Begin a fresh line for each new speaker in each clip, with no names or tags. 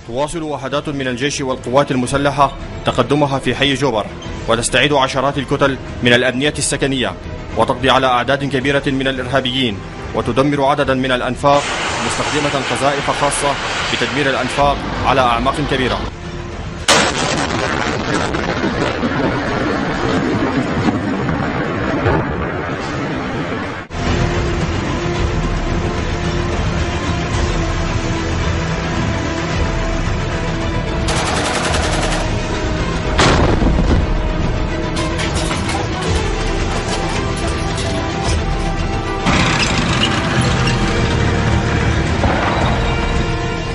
تواصل وحدات من الجيش والقوات المسلحة تقدمها في حي جوبر، وتستعيد عشرات الكتل من الأبنية السكنية، وتقضي على أعداد كبيرة من الإرهابيين، وتدمر عددا من الأنفاق، مستخدمة قذائف خاصة بتدمير الأنفاق على أعماق كبيرة.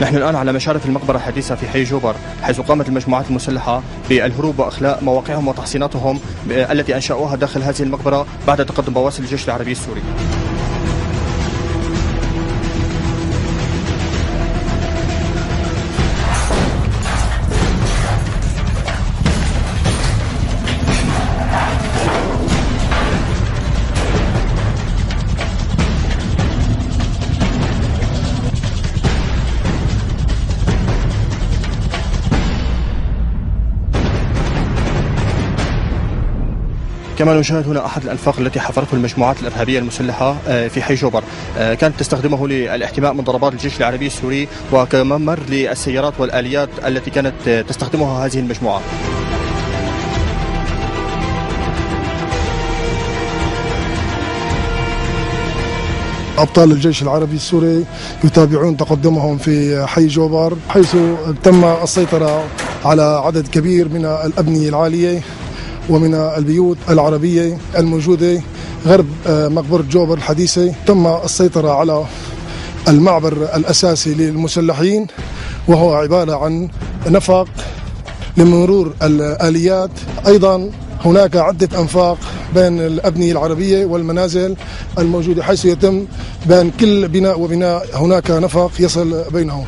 نحن الآن على مشارف المقبرة الحديثة في حي جوبر، حيث قامت المجموعات المسلحة بالهروب وإخلاء مواقعهم وتحصيناتهم التي أنشأوها داخل هذه المقبرة بعد تقدم بواسل الجيش العربي السوري. كما نشاهد هنا أحد الأنفاق التي حفرته المجموعات الإرهابية المسلحة في حي جوبر، كانت تستخدمه للاحتماء من ضربات الجيش العربي السوري وكممر للسيارات والآليات التي كانت تستخدمها هذه المجموعة.
أبطال الجيش العربي السوري يتابعون تقدمهم في حي جوبر، حيث تم السيطرة على عدد كبير من الأبنية العالية ومن البيوت العربية الموجودة غرب مقبرة جوبر الحديثة. تم السيطرة على المعبر الأساسي للمسلحين، وهو عبارة عن نفق لمرور الآليات. أيضا هناك عدة أنفاق بين الأبنية العربية والمنازل الموجودة، حيث يتم بين كل بناء وبناء هناك نفق يصل بينهم.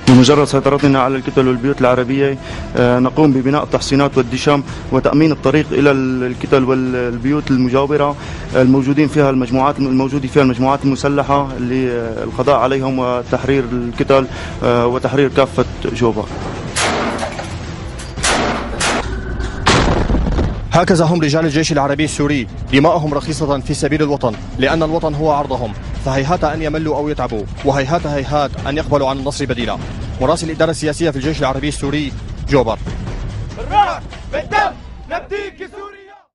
بمجرد سيطرتنا على الكتل والبيوت العربية نقوم ببناء التحصينات والدشام وتأمين الطريق إلى الكتل والبيوت المجاورة الموجودين فيها المجموعات المسلحة للقضاء عليهم وتحرير الكتل وتحرير كافة جوبر.
هكذا هم رجال الجيش العربي السوري، دماءهم رخيصة في سبيل الوطن، لأن الوطن هو عرضهم، فهيهات أن يملوا أو يتعبوا، وهيهات أن يقبلوا عن النصر بديلا. مراسل الإدارة السياسية في الجيش العربي السوري، جوبر.
بالراس بالدم نبديك سوري.